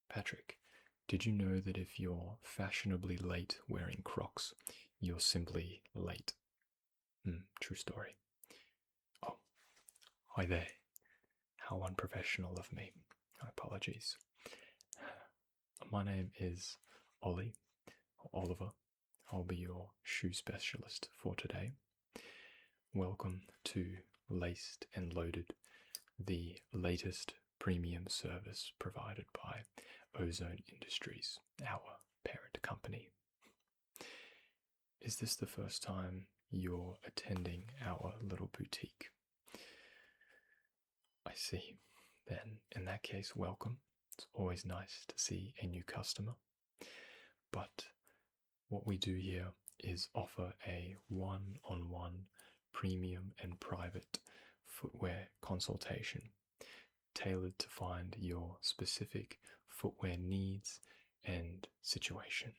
Patrick, did you know that if you're fashionably late wearing Crocs, you're simply late? True story. Oh, hi there. How unprofessional of me. Apologies. My name is Ollie, or Oliver. I'll be your shoe specialist for today. Welcome to Laced and Loaded, the latest premium service provided by Ozone Industries, our parent company. Is this the first time you're attending our little boutique? I see. Then, in that case, welcome. It's always nice to see a new customer. But what we do here is offer a one-on-one premium and private footwear consultation tailored to find your specific footwear needs and situation.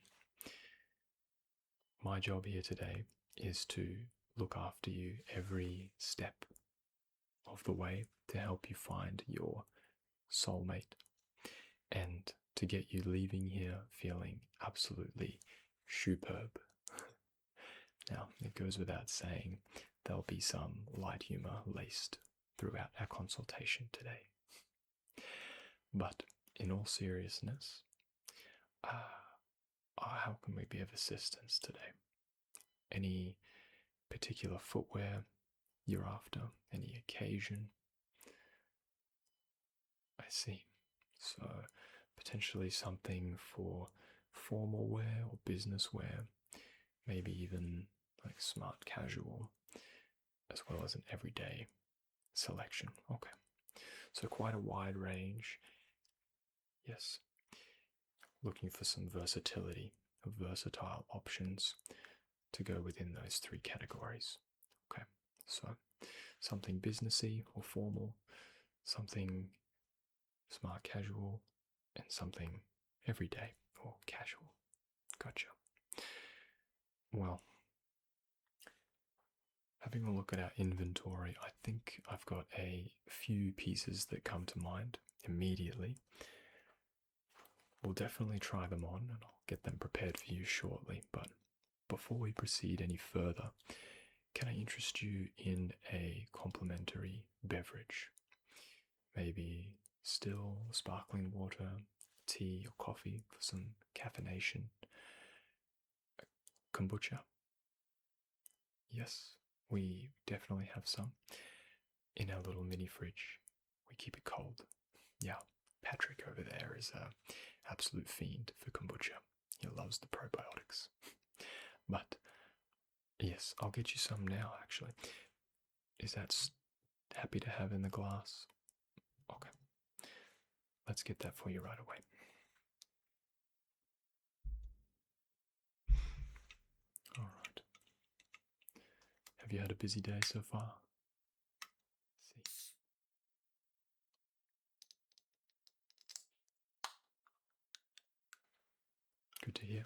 My job here today is to look after you every step of the way to help you find your soulmate and to get you leaving here feeling absolutely superb. Now, it goes without saying, there'll be some light humor laced throughout our consultation today. But in all seriousness, how can we be of assistance today? Any particular footwear you're after? Any occasion? I see. So potentially something for formal wear or business wear, maybe even like smart casual, as well as an everyday selection. Okay. So quite a wide range. Yes. Looking for some versatility, versatile options to go within those three categories. Okay. So something businessy or formal, something smart casual, and something everyday or casual. Gotcha. Well, having a look at our inventory, I think I've got a few pieces that come to mind immediately. We'll definitely try them on and I'll get them prepared for you shortly, but before we proceed any further, can I interest you in a complimentary beverage? Maybe still sparkling water, tea or coffee for some caffeination. Kombucha. Yes, we definitely have some in our little mini fridge. We keep it cold. Yeah, Patrick over there is an absolute fiend for kombucha. He loves the probiotics. But yes, I'll get you some now, actually. Is that happy to have in the glass? Okay. Let's get that for you right away. All right. Have you had a busy day so far? See. Good to hear.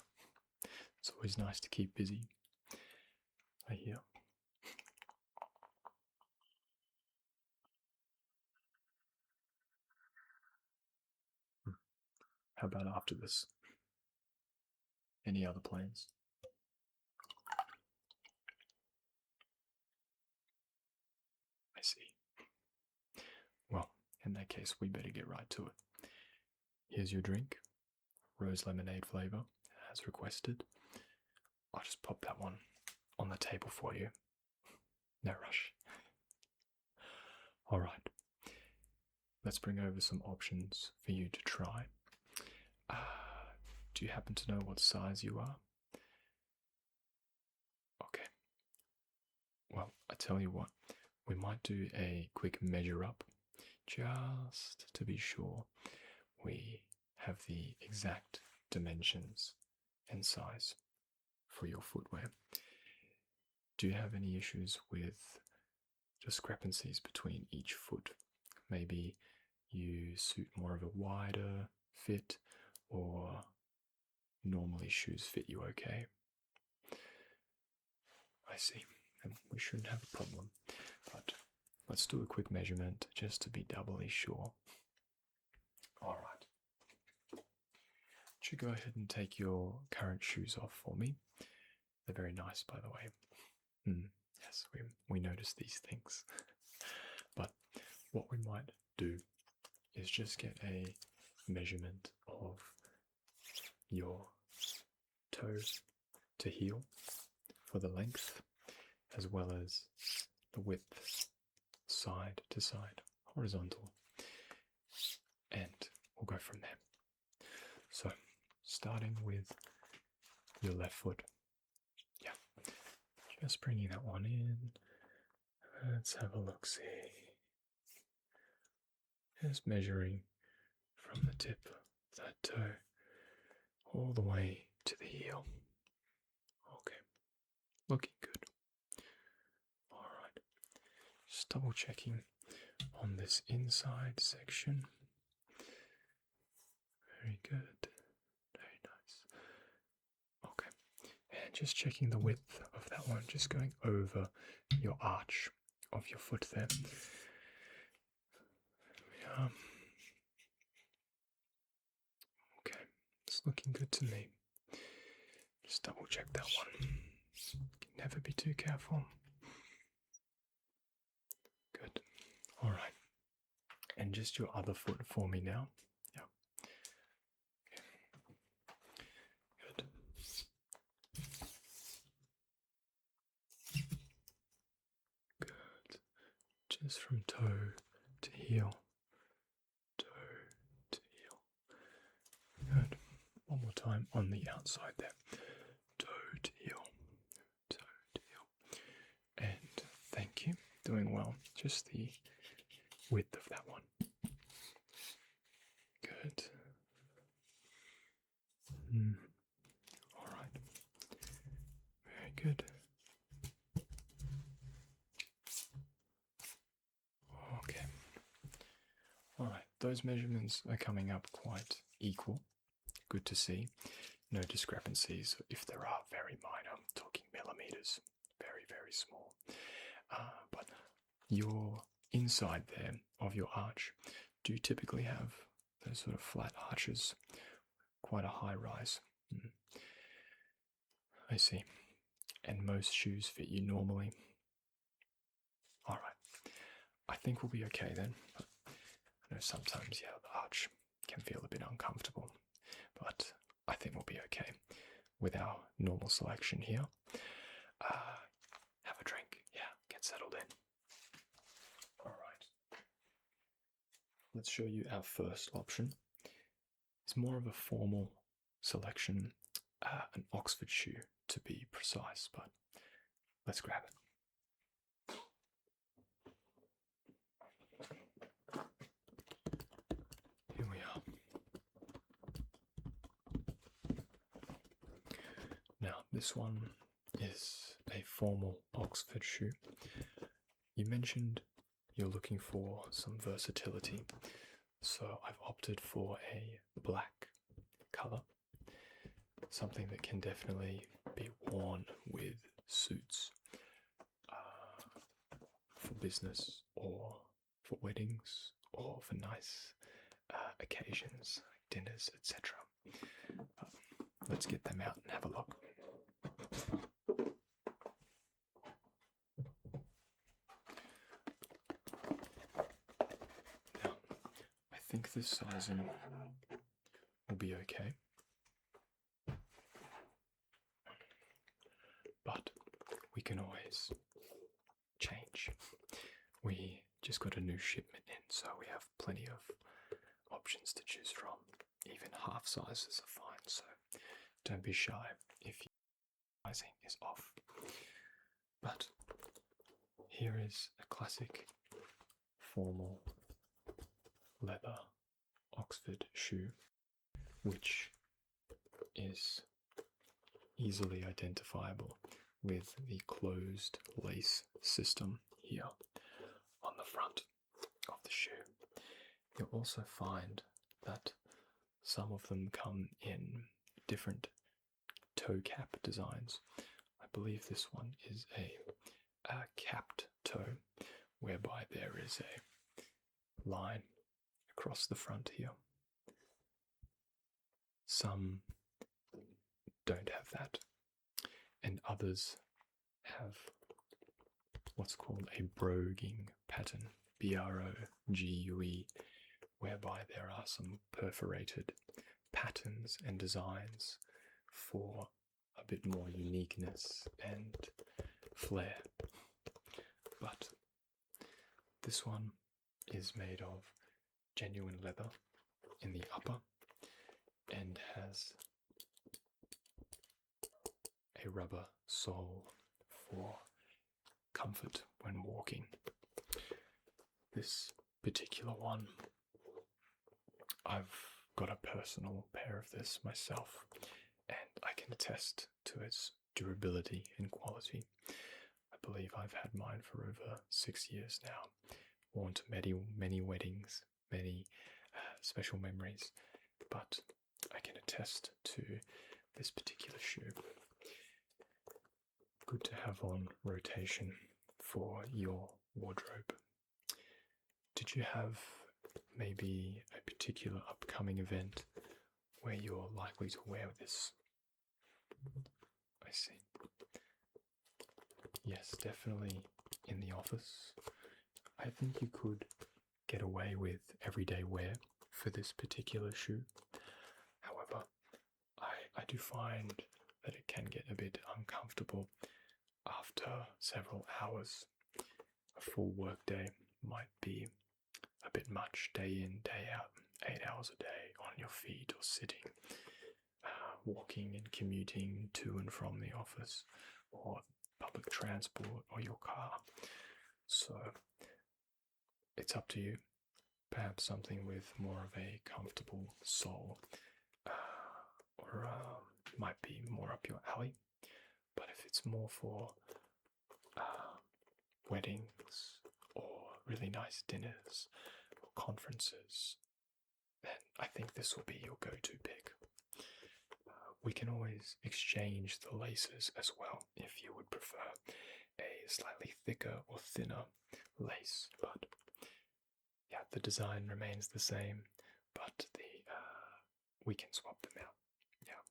It's always nice to keep busy. I hear. How about after this? Any other plans? I see. Well, in that case, we better get right to it. Here's your drink, rose lemonade flavor, as requested. I'll just pop that one on the table for you. No rush. All right. Let's bring over some options for you to try. Do you happen to know what size you are? Okay. Well, I tell you what, we might do a quick measure up just to be sure we have the exact dimensions and size for your footwear. Do you have any issues with discrepancies between each foot? Maybe you suit more of a wider fit, or normally shoes fit you okay? I see. We shouldn't have a problem, but let's do a quick measurement just to be doubly sure. All right. you go ahead and take your current shoes off for me? They're very nice, by the way. Yes, we notice these things. But what we might do is just get a measurement of your toe to heel for the length, as well as the width, side to side, horizontal, and we'll go from there. So, starting with your left foot. Yeah, just bringing that one in. Let's have a look-see. Just measuring from the tip of that toe all the way to the heel. Okay, looking good. Alright, just double checking on this inside section. Very good, very nice. Okay, and just checking the width of that one, just going over your arch of your foot there. Okay, it's looking good to me. Just double check that one. Never be too careful. Good. Alright. And just your other foot for me now. Yeah. Good. Good. Just from toe to heel. Toe to heel. Good. One more time on the outside there. Toe to heel. Toe to heel. And thank you. Doing well. Just the width of that one. Good. Alright. Very good. Okay. Alright, those measurements are coming up quite equal. Good to see. No discrepancies. If there are, very minor. I'm talking millimeters. Very, very small. But your inside there of your arch, do you typically have those sort of flat arches? Quite a high rise. I see. And most shoes fit you normally? Alright. I think we'll be okay then. But I know sometimes, yeah, the arch can feel a bit uncomfortable. But I think we'll be okay with our normal selection here. Have a drink. Yeah, get settled in. Alright. Let's show you our first option. It's more of a formal selection, an Oxford shoe to be precise, but let's grab it. Here we are. Now, this one is a formal Oxford shoe. You mentioned you're looking for some versatility, so I've opted for a black color, something that can definitely be worn with suits for business or for weddings or for nice occasions, like dinners, etc. Let's get them out and have a look. Now, I think this sizing will be okay. But we can always change. We just got a new shipment in, so we have plenty of options to choose from. Even half sizes are fine, so don't be shy if your sizing is off. But here is a classic formal leather Oxford shoe, which is easily identifiable with the closed lace system here on the front of the shoe. You'll also find that some of them come in different toe cap designs. I believe this one is a capped toe, whereby there is a line across the front here. Some don't have that, and others have what's called a broguing pattern, BROGUE, whereby there are some perforated patterns and designs for a bit more uniqueness and flair. But this one is made of genuine leather in the upper and has a rubber sole for comfort when walking. This particular one, I've got a personal pair of this myself, and I can attest to its durability and quality. I believe I've had mine for over 6 years now, worn to many weddings, many special memories, but I can attest to this particular shoe. Good to have on rotation for your wardrobe. Did you have maybe a particular upcoming event where you're likely to wear this? I see. Yes, definitely in the office. I think you could get away with everyday wear for this particular shoe. However, I do find that it can get a bit uncomfortable after several hours. A full workday might be a bit much, day in, day out, 8 hours a day on your feet or sitting, walking and commuting to and from the office or public transport or your car. So it's up to you. Perhaps something with more of a comfortable sole or might be more up your alley. But if it's more for weddings or really nice dinners or conferences, then I think this will be your go-to pick. We can always exchange the laces as well if you would prefer a slightly thicker or thinner lace, but yeah, the design remains the same, but we can swap them out. Yeah,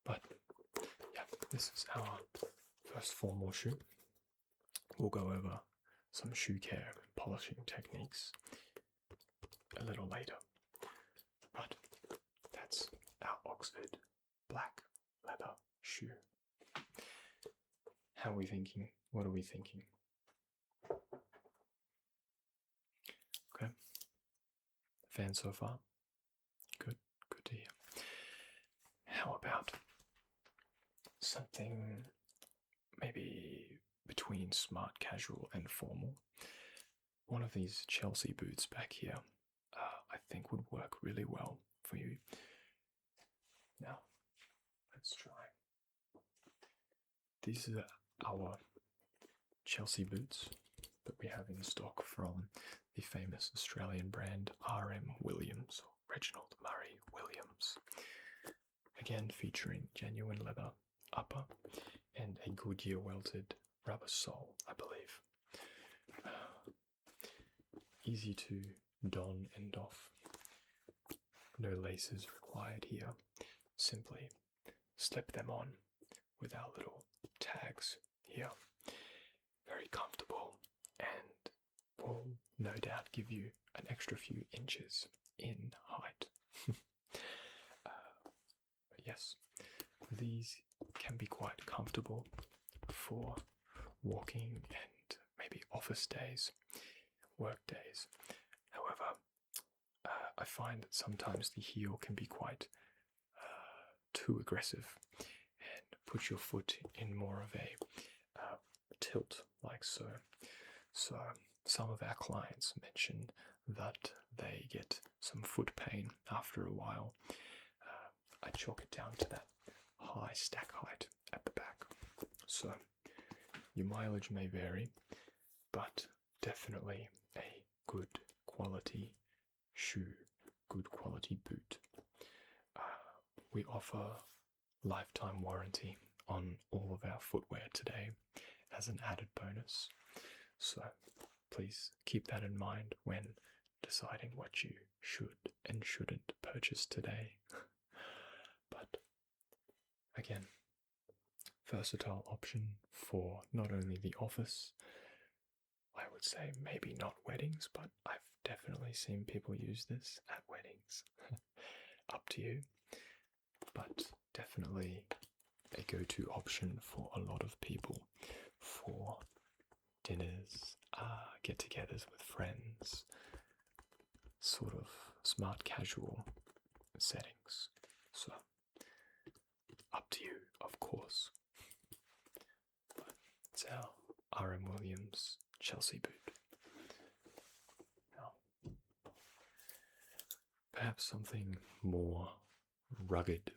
but yeah, this is our first formal shoe. We'll go over some shoe care and polishing techniques a little later, but that's our Oxford black leather shoe. How are we thinking? What are we thinking? Okay. Fan so far? Good to hear. How about something maybe between smart casual and formal? One of these Chelsea boots back here, I think would work really well for you. Now, let's try. These are our Chelsea boots that we have in stock from the famous Australian brand R.M. Williams, or Reginald Murray Williams. Again, featuring genuine leather upper and a Goodyear welted rubber sole, I believe. Easy to don and off. No laces required here. Simply slip them on with our little tags here. Very comfortable and will no doubt give you an extra few inches in height. Yes, these can be quite comfortable for walking and maybe office days, work days. However, I find that sometimes the heel can be quite too aggressive and put your foot in more of a tilt, like so. So some of our clients mentioned that they get some foot pain after a while. I chalk it down to that high stack height at the back. So your mileage may vary, but definitely a good quality shoe, good quality boot. We offer lifetime warranty on all of our footwear today as an added bonus. So please keep that in mind when deciding what you should and shouldn't purchase today. again, versatile option for not only the office, I would say maybe not weddings, but I've definitely seen people use this at weddings. Up to you, but definitely a go-to option for a lot of people for dinners, get-togethers with friends, sort of smart casual settings. So, up to you, of course. But it's our R.M. Williams Chelsea boot. Now, perhaps something more rugged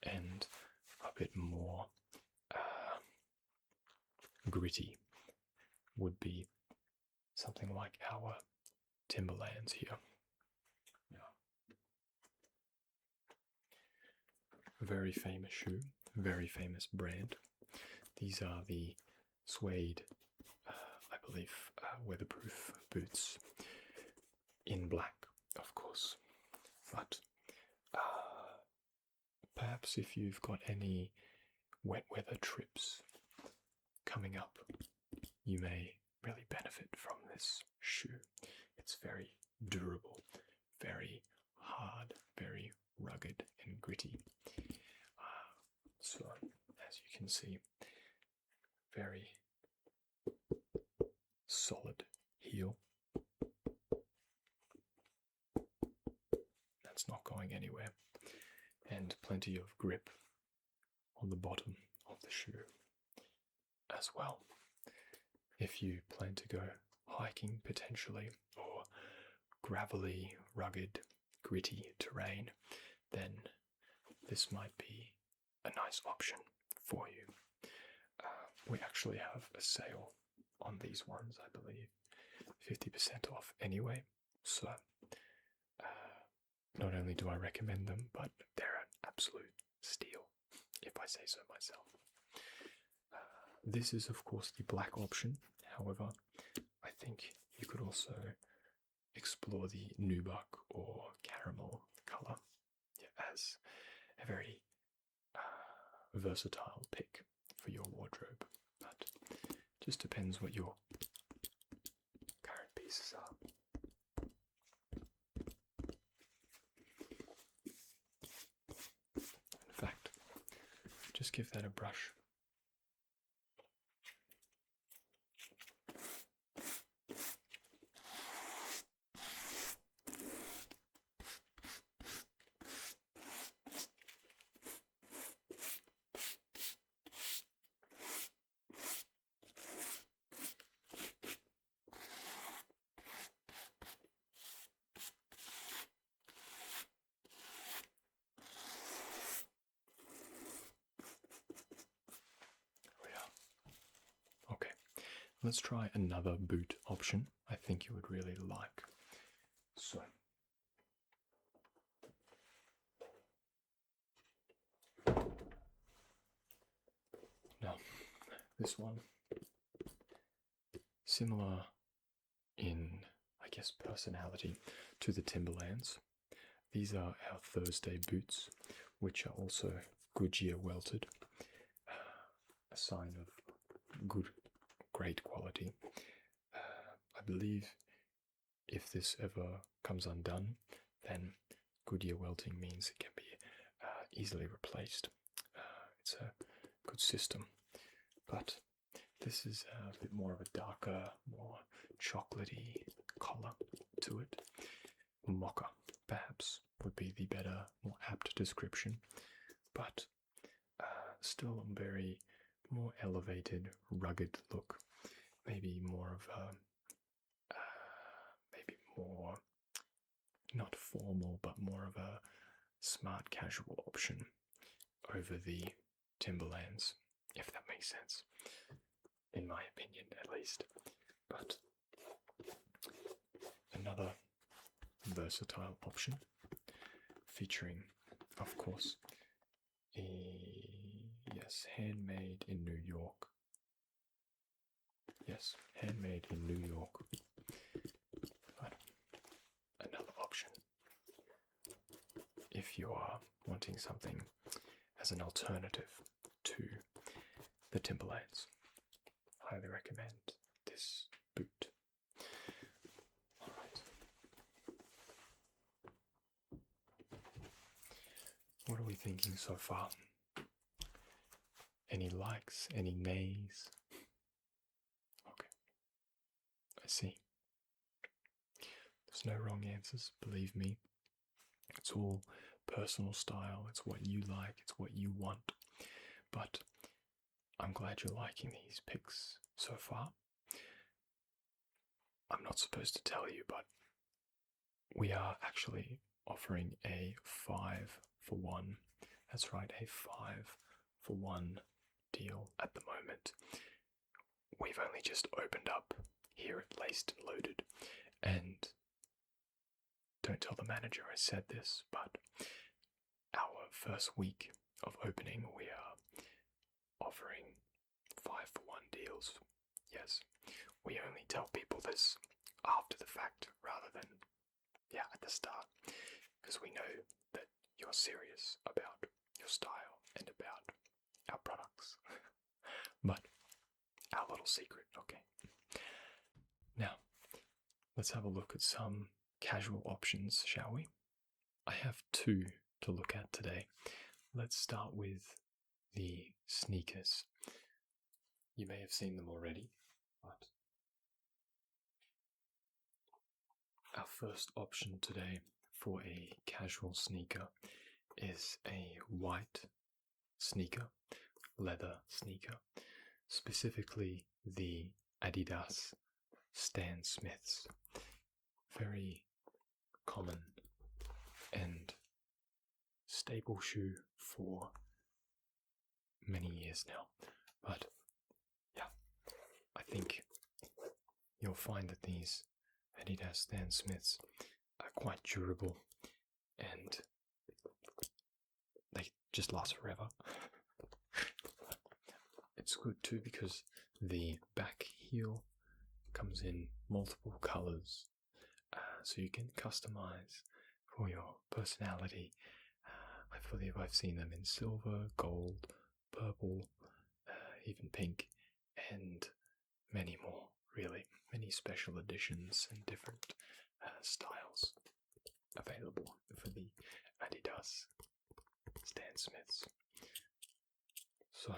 and a bit more gritty would be something like our Timberlands here. Very famous shoe, very famous brand. These are the suede, I believe, weatherproof boots in black, of course. But perhaps if you've got any wet weather trips coming up, you may really benefit from this shoe. It's very durable, very hard, very rugged and gritty. So, as you can see, very solid heel. That's not going anywhere. And plenty of grip on the bottom of the shoe as well. If you plan to go hiking potentially, or gravelly, rugged, gritty terrain, then this might be a nice option for you. We actually have a sale on these ones, I believe, 50% off anyway. So not only do I recommend them, but they're an absolute steal, if I say so myself. This is, of course, the black option. However, I think you could also explore the nubuck or caramel color as a very versatile pick for your wardrobe. But just depends what your current pieces are. In fact, just give that a brush. Okay, let's try another boot option I think you would really like. So, now this one, similar in, I guess, personality to the Timberlands. These are our Thursday boots, which are also Goodyear welted, a sign of great quality. I believe if this ever comes undone, then Goodyear welting means it can be easily replaced. It's a good system, but this is a bit more of a darker, more chocolatey color to it. Mocha, perhaps, would be the better, more apt description, but still a very more elevated, rugged look. Maybe more of a, maybe more, not formal, but more of a smart casual option over the Timberlands, if that makes sense, in my opinion at least. But another versatile option featuring, of course, yes, handmade in New York. Yes, handmade in New York. But another option, if you are wanting something as as an alternative to the Timberlands. Highly recommend this boot. Alright. What are we thinking so far? Any likes? Any nays? Okay. I see. There's no wrong answers, believe me. It's all personal style. It's what you like. It's what you want. But I'm glad you're liking these picks so far. I'm not supposed to tell you, but we are actually offering a 5-for-1. That's right, a 5-for-1 deal at the moment. We've only just opened up here at Laced and Loaded, and don't tell the manager I said this, but our first week of opening, we are offering 5-for-1 deals. Yes, we only tell people this after the fact rather than, at the start, because we know that you're serious about your style and about our products. But our little secret, okay? Now, let's have a look at some casual options, shall we? I have two to look at today. Let's start with the sneakers. You may have seen them already, but our first option today for a casual sneaker is a white sneaker, leather sneaker, specifically the Adidas Stan Smiths. Very common and staple shoe for many years now. But I think you'll find that these Adidas Stan Smiths are quite durable and they just last forever. It's good too because the back heel comes in multiple colors, so you can customize for your personality. I believe I've seen them in silver, gold, purple, even pink, and many more, really. Many special editions and different styles available for the Adidas Stan Smiths. So,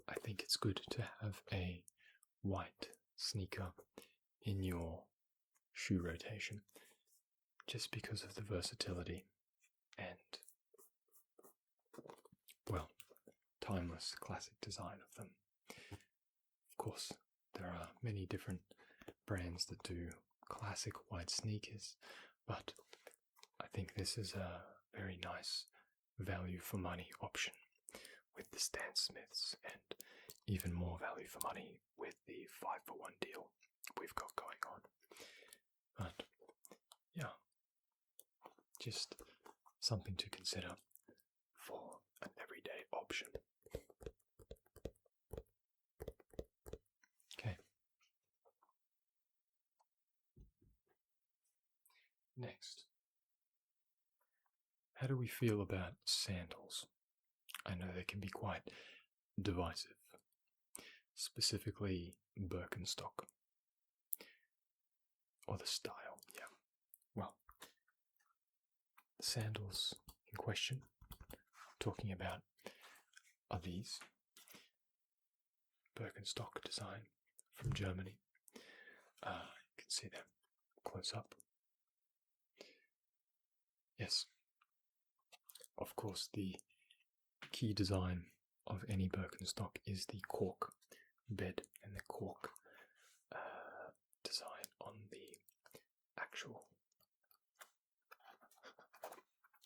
I think it's good to have a white sneaker in your shoe rotation, just because of the versatility and, well, timeless classic design of them. Of course, there are many different brands that do classic white sneakers, but I think this is a very nice value for money option with the Stan Smiths, and even more value for money with the 5-for-1 deal we've got going on. But just something to consider for an everyday option. Okay. Next, how do we feel about sandals? I know they can be quite divisive, specifically Birkenstock, or the style, Well, the sandals in question I'm talking about are these. Birkenstock design from Germany. You can see them close up. Yes, of course, the key design of any Birkenstock is the cork bed and the cork design on the actual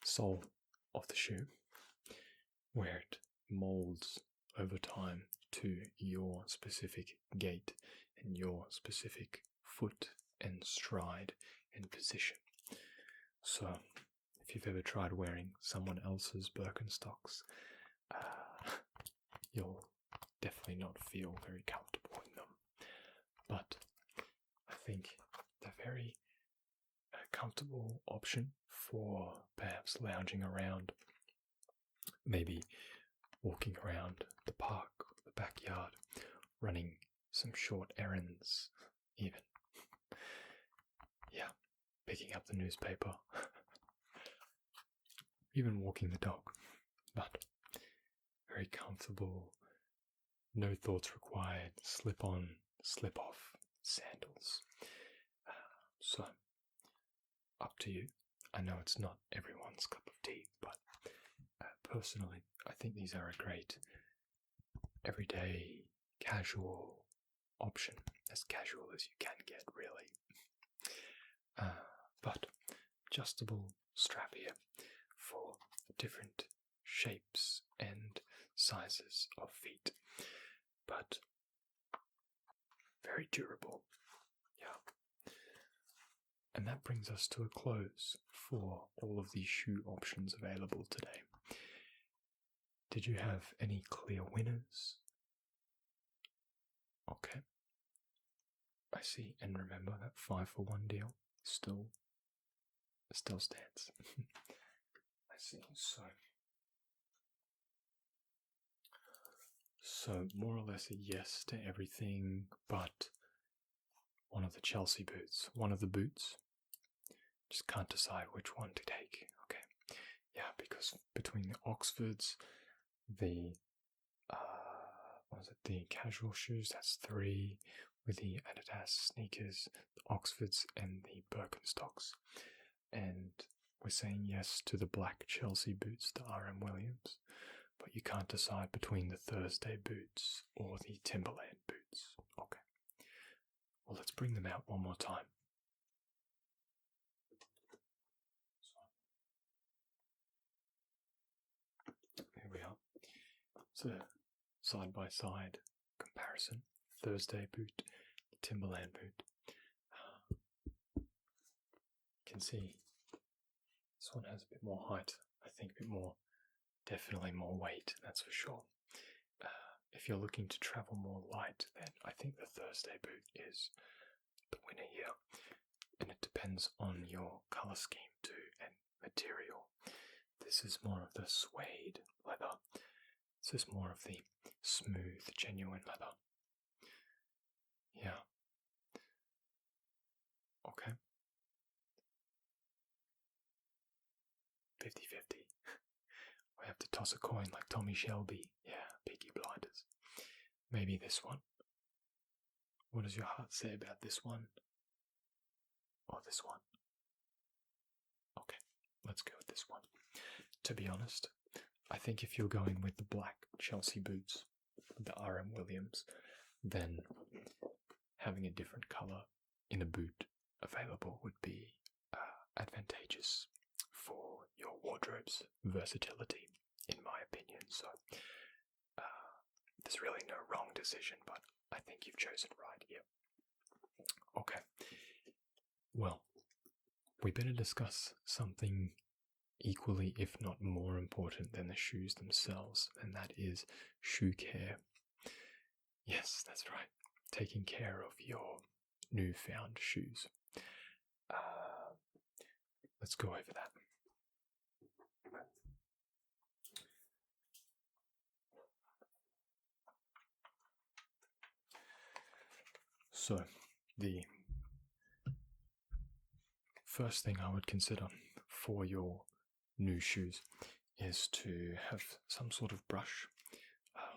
sole of the shoe, where it molds over time to your specific gait and your specific foot and stride and position. So, if you've ever tried wearing someone else's Birkenstocks, you'll definitely not feel very comfortable in them. But I think they're very comfortable option for perhaps lounging around maybe walking around the park, the backyard, running some short errands, even. Yeah, picking up the newspaper, even walking the dog, but very comfortable, no thoughts required, slip on, slip off sandals. So, up to you. I know it's not everyone's cup of tea, but personally, I think these are a great everyday casual option, as casual as you can get, really. But adjustable strap here for different shapes and sizes of feet, but very durable. Yeah. And that brings us to a close for all of the shoe options available today. Did you have any clear winners? Okay. I see, and remember that 5-for-1 deal still stands. I see. So more or less a yes to everything but one of the Chelsea boots. One of the boots. Just can't decide which one to take. Okay. Yeah, because between the Oxfords, the the casual shoes, that's 3, with the Adidas sneakers, the Oxfords, and the Birkenstocks. And we're saying yes to the black Chelsea boots, the RM Williams, but you can't decide between the Thursday boots or the Timberland boots. Okay. Well, let's bring them out one more time. Here we are. So, side-by-side comparison. Thursday boot, Timberland boot. You can see this one has a bit more height. I think a bit more, definitely more weight, that's for sure. If you're looking to travel more light, then I think the Thursday boot is the winner here. And it depends on your colour scheme too, and material. This is more of the suede leather. This is more of the smooth, genuine leather. Yeah. Okay. 50-50. We have to toss a coin like Tommy Shelby. Yeah, Peaky Blinders. Maybe this one. What does your heart say about this one? Or this one? Okay, let's go with this one. To be honest, I think if you're going with the black Chelsea boots, the RM Williams, then having a different colour in a boot available would be advantageous for your wardrobe's versatility, in my opinion. So there's really no wrong decision, but I think you've chosen right here. Okay. Well, we better discuss something equally, if not more important than the shoes themselves, and that is shoe care. Yes, that's right. Taking care of your newfound shoes. Let's go over that. So, the first thing I would consider for your new shoes is to have some sort of brush.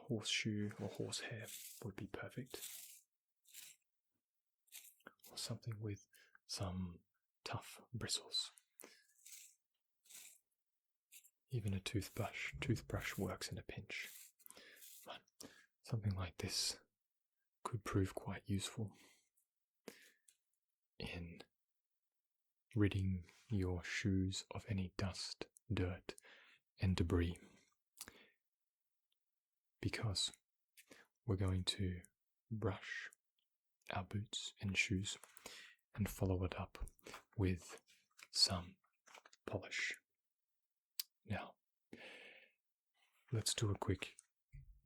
Horseshoe or horsehair would be perfect. Or something with some tough bristles. Even a toothbrush works in a pinch. But something like this could prove quite useful in ridding your shoes of any dust, dirt, and debris. Because we're going to brush our boots and shoes and follow it up with some polish. Now, let's do a quick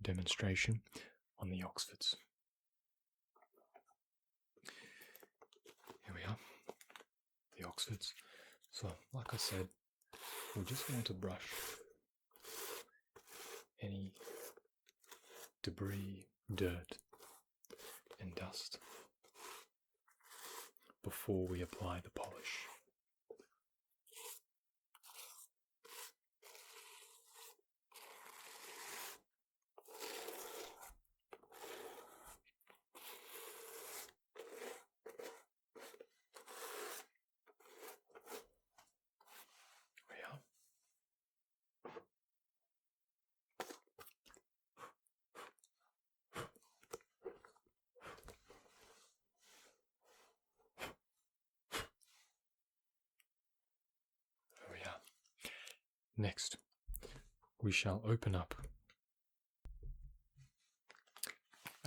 demonstration on the Oxfords. Here we are, the Oxfords. So, like I said, we just want to brush any debris, dirt, and dust before we apply the polish. There we are. There we are. Next, we shall open up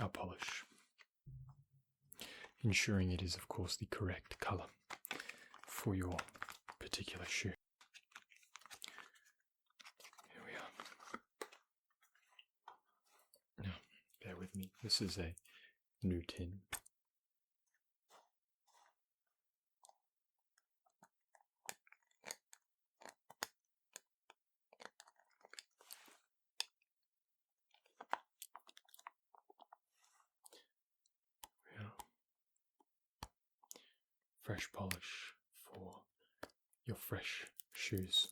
our polish, ensuring it is, of course, the correct colour for your particular shoe. Here we are. Now, bear with me. This is a new tin. Fresh polish for your fresh shoes.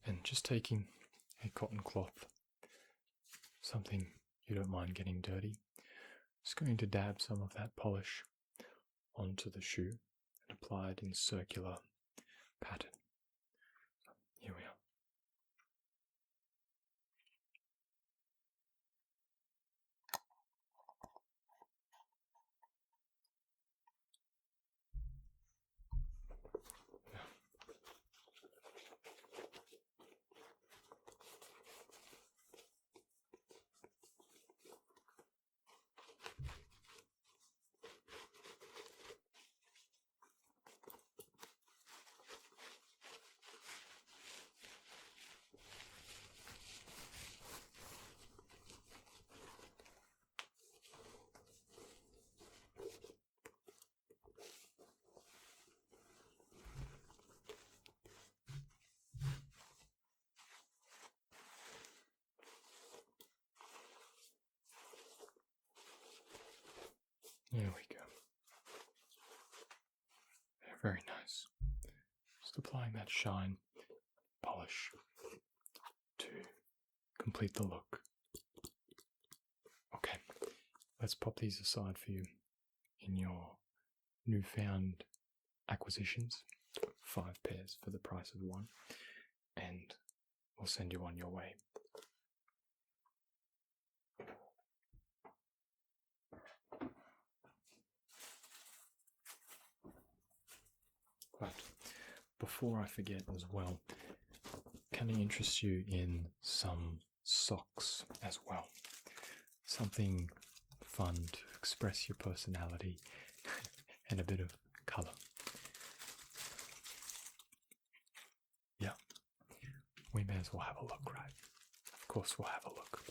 And just taking a cotton cloth, something you don't mind getting dirty, just going to dab some of that polish onto the shoe and apply it in a circular pattern. Here we are. There we go. Very nice. Just applying that shine polish to complete the look. Okay, let's pop these aside for you in your newfound acquisitions. 5 pairs for the price of 1, and we'll send you on your way. But before I forget as well, can I interest you in some socks as well? Something fun to express your personality and a bit of colour. Yeah, we may as well have a look, right? Of course we'll have a look.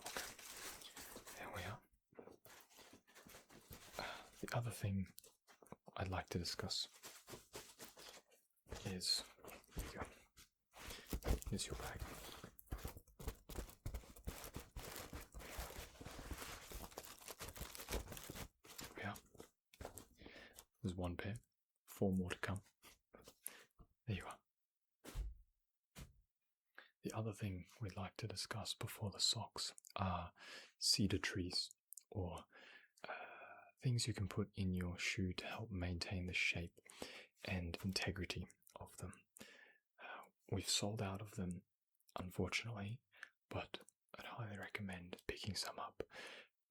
Okay, there we are. The other thing I'd like to discuss is, here's your bag. Yeah, there's 1 pair, 4 more to come. There you are. The other thing we'd like to discuss before the socks are cedar trees, or things you can put in your shoe to help maintain the shape and integrity of them. We've sold out of them, unfortunately, but I'd highly recommend picking some up,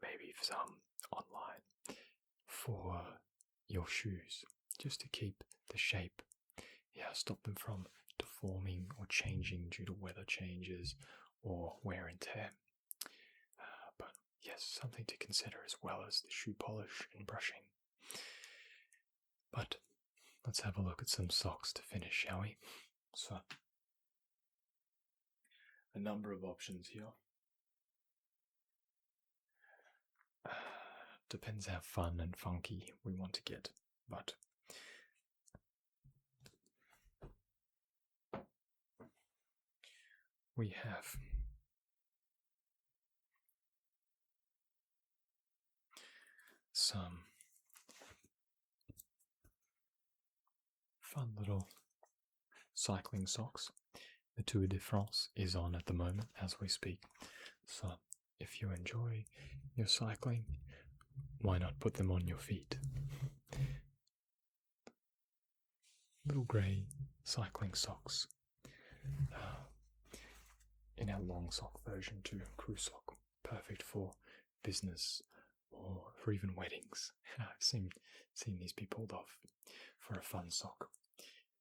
maybe some online, for your shoes, just to keep the shape. Yeah, stop them from deforming or changing due to weather changes or wear and tear. But yes, something to consider as well as the shoe polish and brushing. But let's have a look at some socks to finish, shall we? So, a number of options here. Depends how fun and funky we want to get, but we have some fun little cycling socks. The Tour de France is on at the moment as we speak, so if you enjoy your cycling, why not put them on your feet? Little grey cycling socks. In our long sock version too, crew sock, perfect for business or for even weddings. I've seen these be pulled off for a fun sock,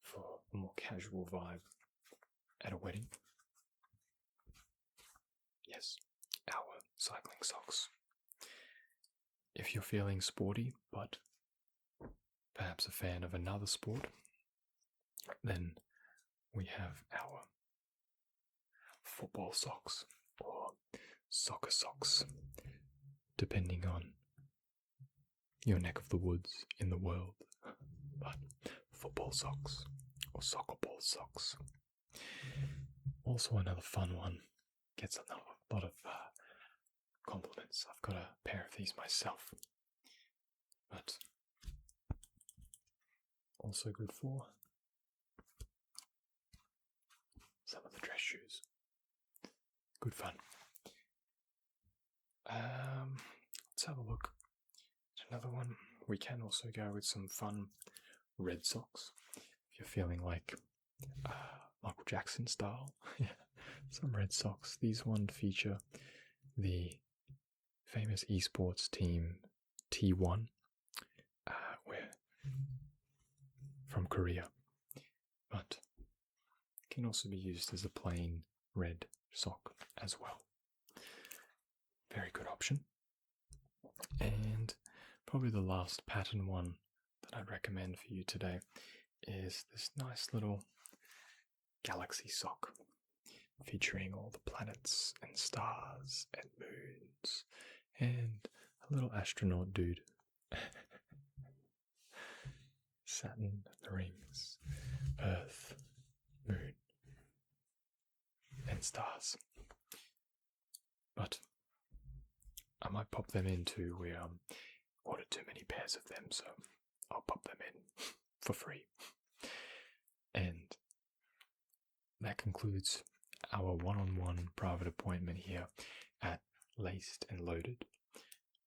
for a more casual vibe at a wedding. Yes, our cycling socks. If you're feeling sporty, but perhaps a fan of another sport, then we have our football socks or soccer socks, depending on your neck of the woods in the world. But football socks or soccer ball socks. Also another fun one, gets a lot of compliments. I've got a pair of these myself, but also good for some of the dress shoes. Good fun. Let's have a look at another one. We can also go with some fun red socks if you're feeling like Michael Jackson style. Some red socks. These one feature the famous esports team T1, from Korea, but can also be used as a plain red sock as well. Very good option. And probably the last pattern one that I'd recommend for you today is this nice little galaxy sock featuring all the planets and stars and moons and a little astronaut dude. Saturn, the rings, Earth, Moon, and stars. But I might pop them into, we ordered too many pairs of them, so I'll pop them in for free. And that concludes our one-on-one private appointment here at Laced and Loaded.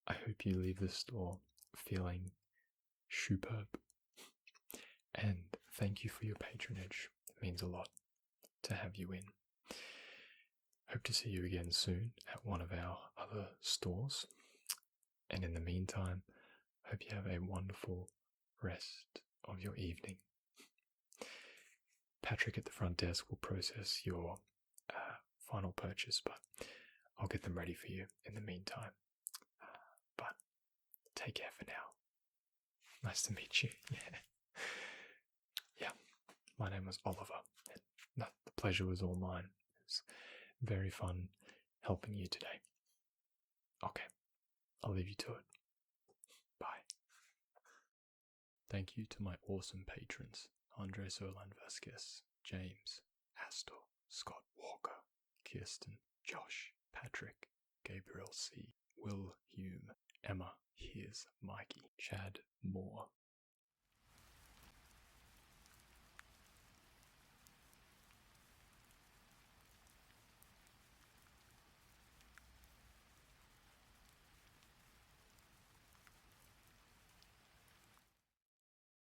I hope you leave the store feeling superb. And thank you for your patronage. It means a lot to have you in. Hope to see you again soon at one of our other stores. And in the meantime, hope you have a wonderful rest of your evening. Patrick at the front desk will process your final purchase, but I'll get them ready for you in the meantime. But take care for now. Nice to meet you. Yeah, my name was Oliver, and the pleasure was all mine. It was very fun helping you today. Okay, I'll leave you to it. Bye. Thank you to my awesome patrons, Andres Orlan Vasquez, James, Astor, Scott Walker, Kirsten, Josh, Patrick, Gabriel C., Will Hume, Emma, Here's Mikey, Chad Moore,